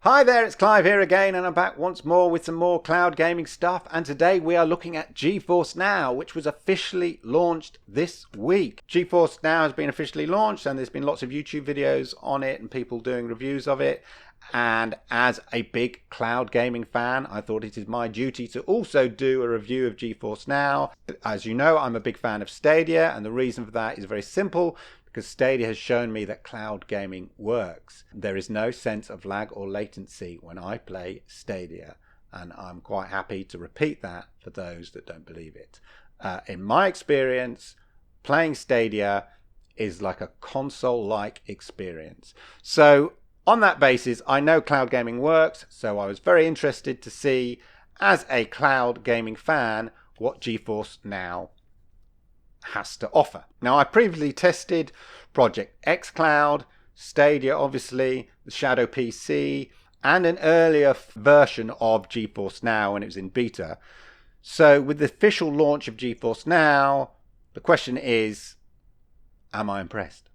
Hi there, it's Clive here again, and I'm back once more with some more cloud gaming stuff. And today we are looking at GeForce Now, which was officially launched this week. GeForce Now has been officially launched, and there's been lots of YouTube videos on it and people doing reviews of it. And as a big cloud gaming fan, I thought it is my duty to also do a review of GeForce Now. As you know, I'm a big fan of Stadia, and the reason for that is very simple. Because Stadia has shown me that cloud gaming works. There is no sense of lag or latency when I play Stadia, and I'm quite happy to repeat that for those that don't believe it. In my experience, playing Stadia is like a console-like experience. So on that basis, I know cloud gaming works, so I was very interested to see, as a cloud gaming fan, what GeForce Now has to offer. Now, I previously tested Project xCloud, Stadia obviously, the Shadow PC, and an earlier version of GeForce Now when it was in beta. So with the official launch of GeForce Now, the question is, am I impressed?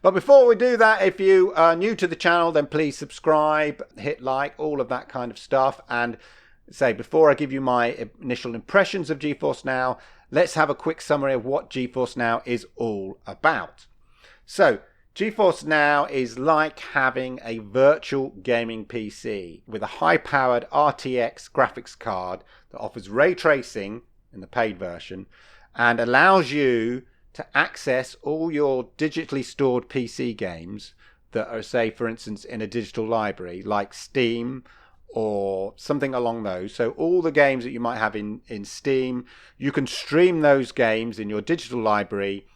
But before we do that, if you are new to the channel, then please subscribe, hit like, all of that kind of stuff. And before I give you my initial impressions of GeForce Now, let's have a quick summary of what GeForce Now is all about. So, GeForce Now is like having a virtual gaming PC with a high-powered RTX graphics card that offers ray tracing in the paid version and allows you to access all your digitally stored PC games that are, say, for instance, in a digital library like Steam or something along those. So all the games that you might have in Steam, you can stream those games in your digital library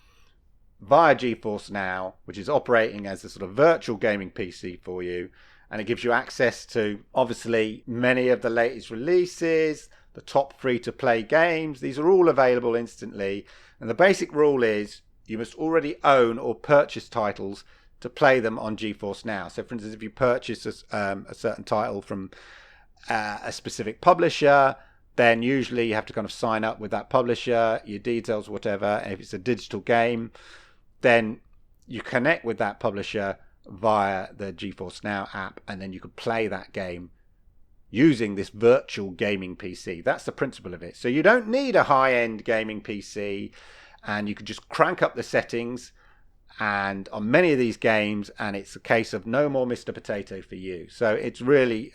via GeForce Now, which is operating as a sort of virtual gaming PC for you. And it gives you access to, obviously, many of the latest releases, the top free-to-play games. These are all available instantly. And the basic rule is you must already own or purchase titles to play them on GeForce Now. So for instance, if you purchase a certain title from a specific publisher, then usually you have to kind of sign up with that publisher, your details, whatever. And if it's a digital game, then you connect with that publisher via the GeForce Now app, and then you can play that game using this virtual gaming PC. That's the principle of it. So you don't need a high-end gaming PC, and you can just crank up the settings and on many of these games, and it's a case of no more Mr. Potato for you. So it's really,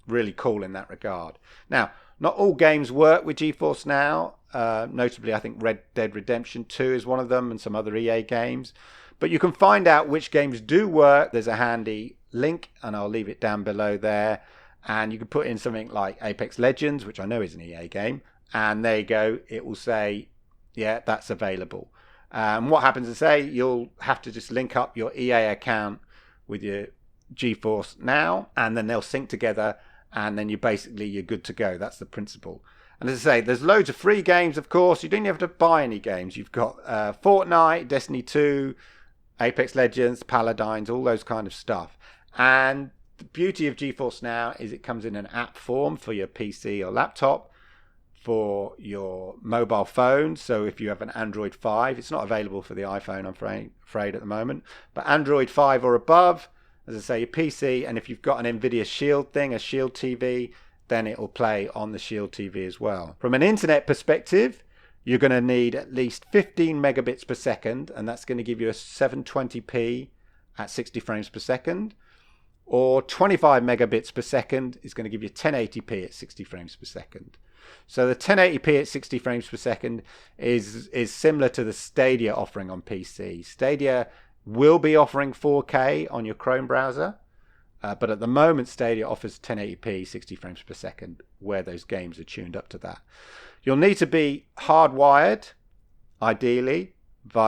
really cool in that regard. Now, not all games work with GeForce Now. Notably, I think Red Dead Redemption 2 is one of them, and some other EA games. But you can find out which games do work. There's a handy link, and I'll leave it down below there. And you can put in something like Apex Legends, which I know is an EA game. And there you go. It will say, yeah, that's available. What happens is, you'll have to just link up your EA account with your GeForce Now, and then they'll sync together, and then you're good to go. That's the principle. And as I say, there's loads of free games, of course. You don't have to buy any games. You've got Fortnite, Destiny 2, Apex Legends, Paladins, all those kind of stuff. And the beauty of GeForce Now is it comes in an app form for your PC or laptop, for your mobile phone. So if you have an Android 5, it's not available for the iPhone, I'm afraid at the moment, but Android 5 or above, as I say, your PC, and if you've got an Nvidia Shield thing, a Shield TV, then it will play on the Shield TV as well. From an internet perspective, you're going to need at least 15 megabits per second, and that's going to give you a 720p at 60 frames per second, or 25 megabits per second is going to give you 1080p at 60 frames per second. So the 1080p at 60 frames per second is similar to the Stadia offering on PC. Stadia will be offering 4K on your Chrome browser, but at the moment Stadia offers 1080p 60 frames per second, where those games are tuned up to that. You'll need to be hardwired, ideally,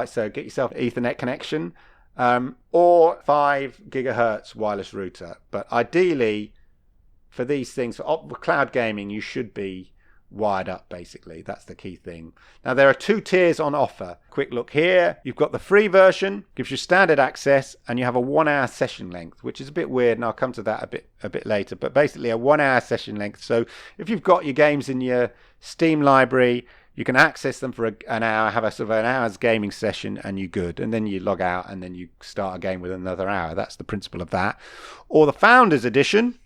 so get yourself an Ethernet connection, or 5 gigahertz wireless router. But ideally, for these things, for cloud gaming, you should be wired up, basically. That's the key thing. Now, there are 2 tiers on offer. Quick look here. You've got the free version, gives you standard access, and you have a 1-hour session length, which is a bit weird, and I'll come to that a bit later. But basically, a 1-hour session length. So if you've got your games in your Steam library, You can access them for an hour, have a sort of an hour's gaming session, and you're good. And then you log out, and then you start a game with another hour. That's the principle of that. Or the Founders Edition,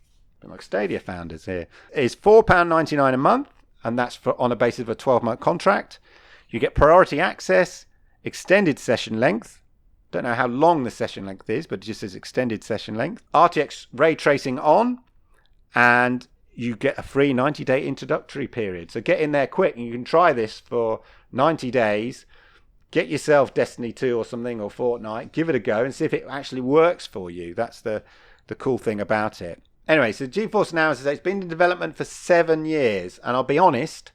like Stadia Founders here, is £4.99 a month, and that's on a basis of a 12-month contract. You get priority access, extended session length. Don't know how long the session length is, but it just says extended session length. RTX ray tracing on, and you get a free 90-day introductory period. So get in there quick, and you can try this for 90 days. Get yourself Destiny 2 or something, or Fortnite. Give it a go and see if it actually works for you. That's the cool thing about it. Anyway, so GeForce Now, as I say, it's been in development for 7 years. And I'll be honest,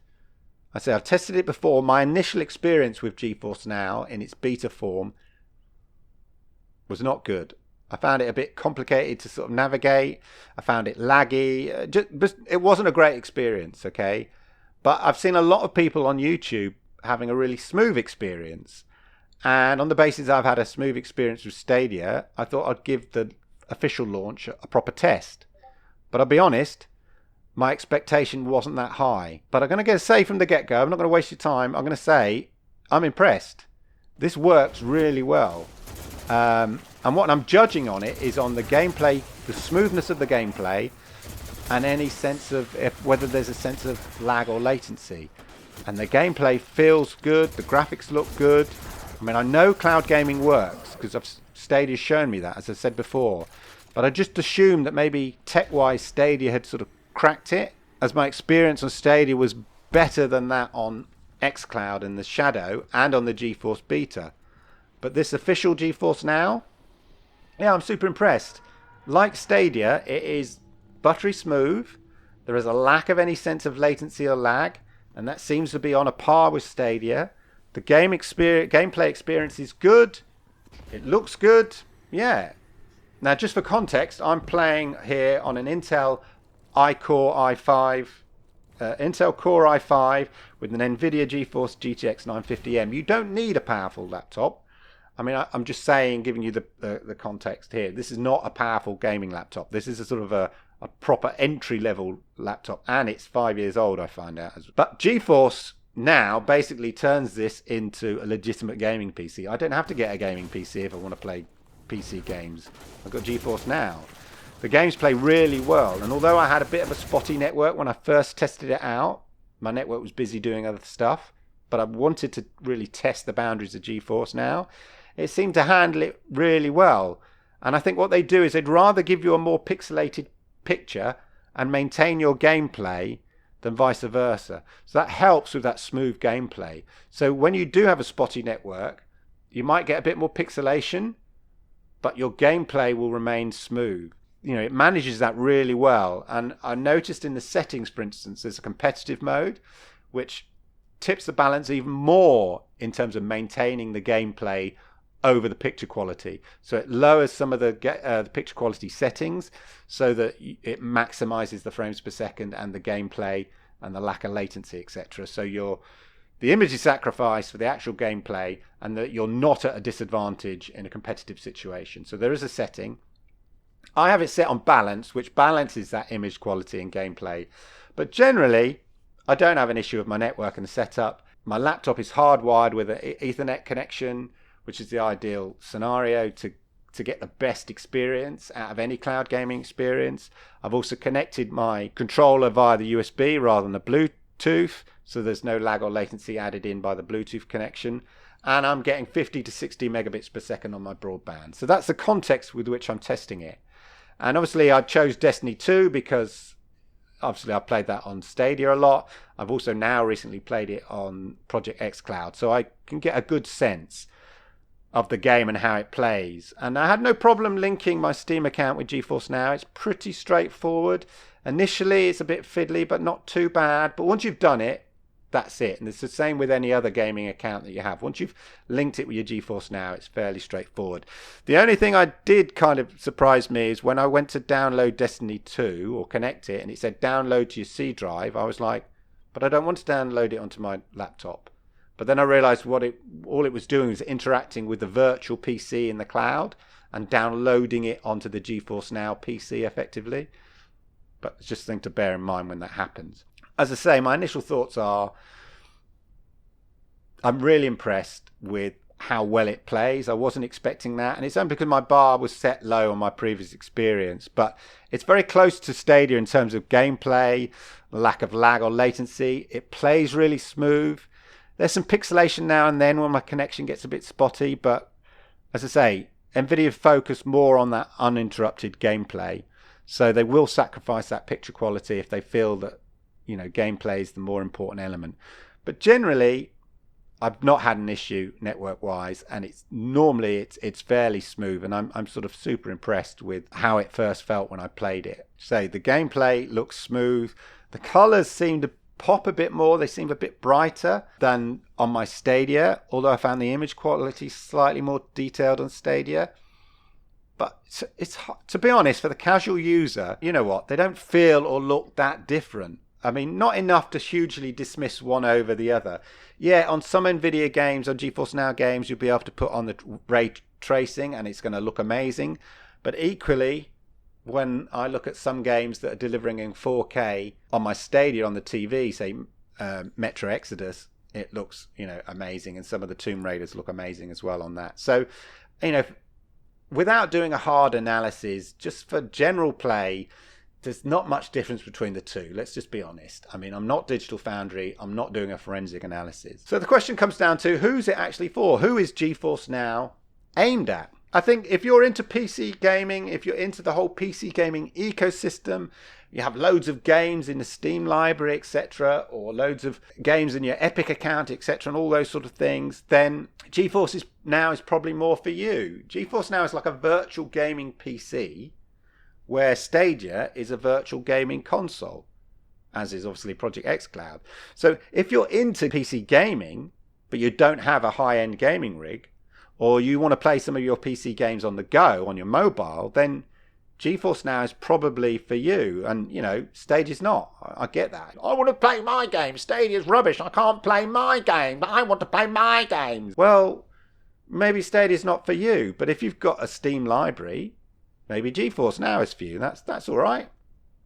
I say I've tested it before. My initial experience with GeForce Now in its beta form was not good. I found it a bit complicated to sort of navigate. I found it laggy. It wasn't a great experience, okay? But I've seen a lot of people on YouTube having a really smooth experience. And on the basis I've had a smooth experience with Stadia, I thought I'd give the official launch a proper test. But I'll be honest, my expectation wasn't that high. But I'm going to say from the get-go, I'm not going to waste your time, I'm going to say I'm impressed. This works really well. And what I'm judging on it is on the gameplay, the smoothness of the gameplay, and any sense of whether there's a sense of lag or latency. And the gameplay feels good, the graphics look good. I mean, I know cloud gaming works because Stadia's shown me that, as I said before. But I just assumed that maybe tech-wise Stadia had sort of cracked it, as my experience on Stadia was better than that on xCloud and the Shadow and on the GeForce Beta. But this official GeForce Now, yeah, I'm super impressed. Like Stadia, it is buttery smooth. There is a lack of any sense of latency or lag, and that seems to be on a par with Stadia. The gameplay experience is good. It looks good. Yeah. Now, just for context, I'm playing here on an Intel Core i5 with an Nvidia GeForce GTX 950M. You don't need a powerful laptop. I mean, I'm just saying, giving you the context here. This is not a powerful gaming laptop. This is a sort of a proper entry-level laptop, and it's 5 years old, I find out. But GeForce Now basically turns this into a legitimate gaming PC. I don't have to get a gaming PC if I want to play PC games. I've got GeForce Now. The games play really well, and although I had a bit of a spotty network when I first tested it out, my network was busy doing other stuff, but I wanted to really test the boundaries of GeForce Now. It seemed to handle it really well. And I think what they do is they'd rather give you a more pixelated picture and maintain your gameplay than vice versa. So that helps with that smooth gameplay. So when you do have a spotty network, you might get a bit more pixelation, but your gameplay will remain smooth. You know, it manages that really well. And I noticed in the settings, for instance, there's a competitive mode, which tips the balance even more in terms of maintaining the gameplay over the picture quality. So it lowers some of the picture quality settings so that it maximizes the frames per second and the gameplay and the lack of latency, etc. So the image is sacrificed for the actual gameplay, and that you're not at a disadvantage in a competitive situation. So there is a setting. I have it set on balance, which balances that image quality and gameplay. But generally, I don't have an issue with my network and the setup. My laptop is hardwired with an Ethernet connection, which is the ideal scenario to get the best experience out of any cloud gaming experience. I've also connected my controller via the USB rather than the Bluetooth, so there's no lag or latency added in by the Bluetooth connection. And I'm getting 50 to 60 megabits per second on my broadband. So that's the context with which I'm testing it. And obviously I chose Destiny 2 because obviously I played that on Stadia a lot. I've also now recently played it on Project xCloud, so I can get a good sense of the game and how it plays. And I had no problem linking my Steam account with GeForce Now. It's pretty straightforward. Initially it's a bit fiddly, but not too bad. But once you've done it, that's it. And it's the same with any other gaming account that you have. Once you've linked it with your GeForce Now, it's fairly straightforward. The only thing I did kind of surprise me is when I went to download Destiny 2 or connect it and it said download to your C drive, I was like, but I don't want to download it onto my laptop. But then I realized all it was doing was interacting with the virtual PC in the cloud and downloading it onto the GeForce Now PC effectively. But it's just a thing to bear in mind when that happens. As I say, my initial thoughts are I'm really impressed with how well it plays. I wasn't expecting that, and it's only because my bar was set low on my previous experience, but it's very close to Stadia in terms of gameplay, lack of lag or latency. It plays really smooth. There's some pixelation now and then when my connection gets a bit spotty, but as I say, Nvidia focus more on that uninterrupted gameplay, so they will sacrifice that picture quality if they feel that, you know, gameplay is the more important element. But generally, I've not had an issue network-wise, and it's fairly smooth, and I'm sort of super impressed with how it first felt when I played it. Say the gameplay looks smooth, the colors seem to pop a bit more, they seem a bit brighter than on my Stadia, although I found the image quality slightly more detailed on Stadia. But it's to be honest, for the casual user, you know what, they don't feel or look that different. I mean, not enough to hugely dismiss one over the other. Yeah, on some Nvidia games, on GeForce Now games, you'll be able to put on the ray tracing and it's going to look amazing. But equally, when I look at some games that are delivering in 4K on my Stadia on the TV, say Metro Exodus, it looks, you know, amazing. And some of the Tomb Raiders look amazing as well on that. So, you know, without doing a hard analysis, just for general play, there's not much difference between the two. Let's just be honest. I mean, I'm not Digital Foundry. I'm not doing a forensic analysis. So the question comes down to, who's it actually for? Who is GeForce Now aimed at? I think if you're into PC gaming, if you're into the whole PC gaming ecosystem, you have loads of games in the Steam library, etc., or loads of games in your Epic account, etc., and all those sort of things, then GeForce Now is probably more for you. GeForce Now is like a virtual gaming PC, where Stadia is a virtual gaming console, as is obviously Project xCloud. So if you're into PC gaming, but you don't have a high-end gaming rig, or you want to play some of your PC games on the go, on your mobile, then GeForce Now is probably for you. And, you know, Stadia's not. I get that. I want to play my game. Stadia's rubbish. I can't play my game, but I want to play my games. Well, maybe Stadia's not for you, but if you've got a Steam library, maybe GeForce Now is for you. That's all right.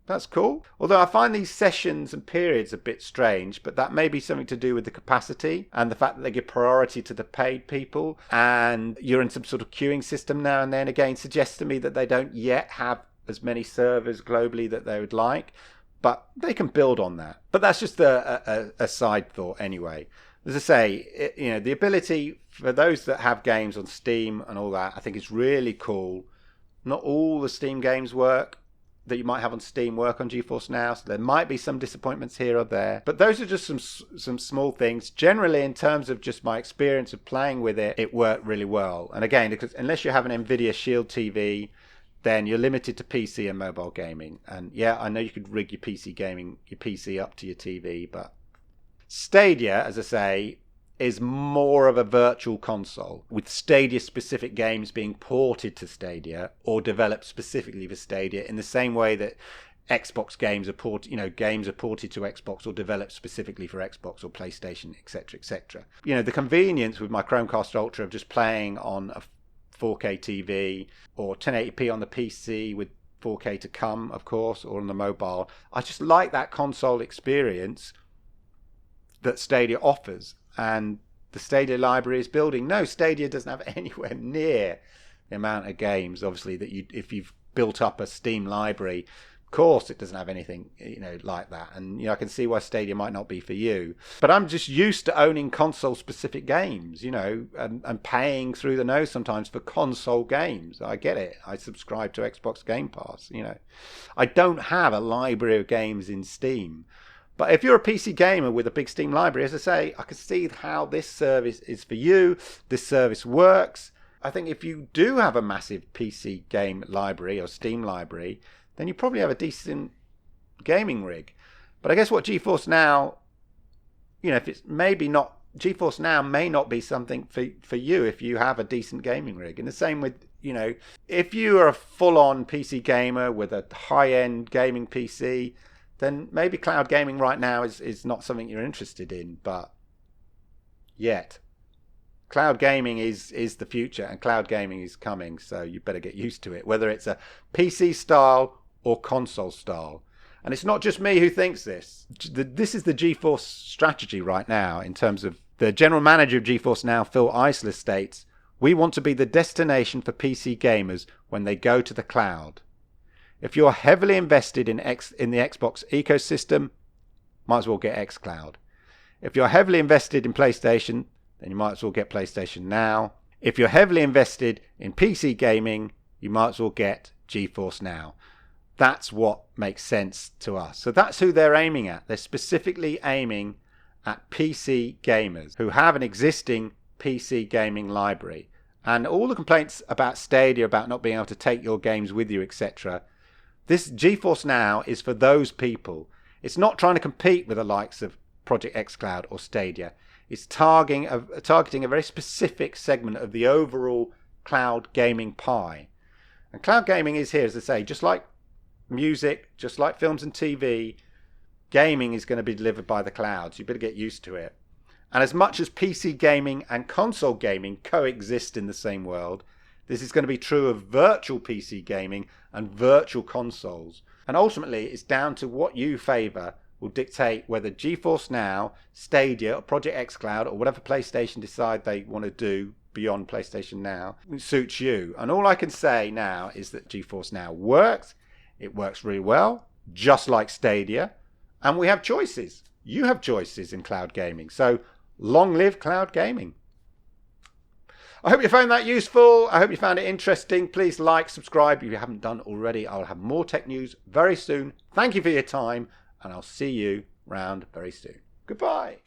That's cool. Although I find these sessions and periods a bit strange, but that may be something to do with the capacity and the fact that they give priority to the paid people, and you're in some sort of queuing system now and then. Again, suggests to me that they don't yet have as many servers globally that they would like, but they can build on that. But that's just a side thought anyway. As I say, you know, the ability for those that have games on Steam and all that, I think is really cool. Not all the Steam games work that you might have on Steam work on GeForce Now, so there might be some disappointments here or there. But those are just some small things. Generally, in terms of just my experience of playing with it, it worked really well. And again, because unless you have an Nvidia Shield TV, then you're limited to PC and mobile gaming. And yeah, I know you could rig your PC up to your TV, but Stadia, as I say, is more of a virtual console, with Stadia-specific games being ported to Stadia or developed specifically for Stadia, in the same way that Xbox games are ported to Xbox or developed specifically for Xbox or PlayStation, etc., etc. You know, the convenience with my Chromecast Ultra of just playing on a 4K TV or 1080p on the PC with 4K to come, of course, or on the mobile. I just like that console experience that Stadia offers. And the Stadia library is building. No, Stadia doesn't have anywhere near the amount of games, obviously, that if you've built up a Steam library. Of course, it doesn't have anything, you know, like that. And, you know, I can see why Stadia might not be for you. But I'm just used to owning console-specific games, you know, and paying through the nose sometimes for console games. I get it. I subscribe to Xbox Game Pass, you know. I don't have a library of games in Steam. But if you're a PC gamer with a big Steam library, as I say, I can see how this service is for you. This service works. I think if you do have a massive PC game library or Steam library, then you probably have a decent gaming rig. But I guess what GeForce Now, you know, if it's maybe not, GeForce Now may not be something for you if you have a decent gaming rig. And the same with, you know, if you are a full-on PC gamer with a high-end gaming PC, then maybe cloud gaming right now is not something you're interested in, but yet. Cloud gaming is the future, and cloud gaming is coming, so you better get used to it, whether it's a PC style or console style. And it's not just me who thinks this. This is the GeForce strategy right now in terms of The general manager of GeForce Now, Phil Eisler, states, "We want to be the destination for PC gamers when they go to the cloud. If you're heavily invested in the Xbox ecosystem, might as well get xCloud. If you're heavily invested in PlayStation, then you might as well get PlayStation Now. If you're heavily invested in PC gaming, you might as well get GeForce Now." That's what makes sense to us. So that's who they're aiming at. They're specifically aiming at PC gamers who have an existing PC gaming library. And all the complaints about Stadia, about not being able to take your games with you, etc., this GeForce Now is for those people. It's not trying to compete with the likes of Project xCloud or Stadia. It's targeting a very specific segment of the overall cloud gaming pie. And cloud gaming is here, as I say, just like music, just like films and TV, gaming is going to be delivered by the cloud. So you better get used to it. And as much as PC gaming and console gaming coexist in the same world, this is going to be true of virtual PC gaming and virtual consoles. And ultimately, it's down to what you favour will dictate whether GeForce Now, Stadia, or Project xCloud, or whatever PlayStation decide they want to do beyond PlayStation Now, suits you. And all I can say now is that GeForce Now works. It works really well, just like Stadia. And we have choices. You have choices in cloud gaming. So long live cloud gaming. I hope you found that useful. I hope you found it interesting. Please like, subscribe if you haven't done already. I'll have more tech news very soon. Thank you for your time, and I'll see you round very soon. Goodbye.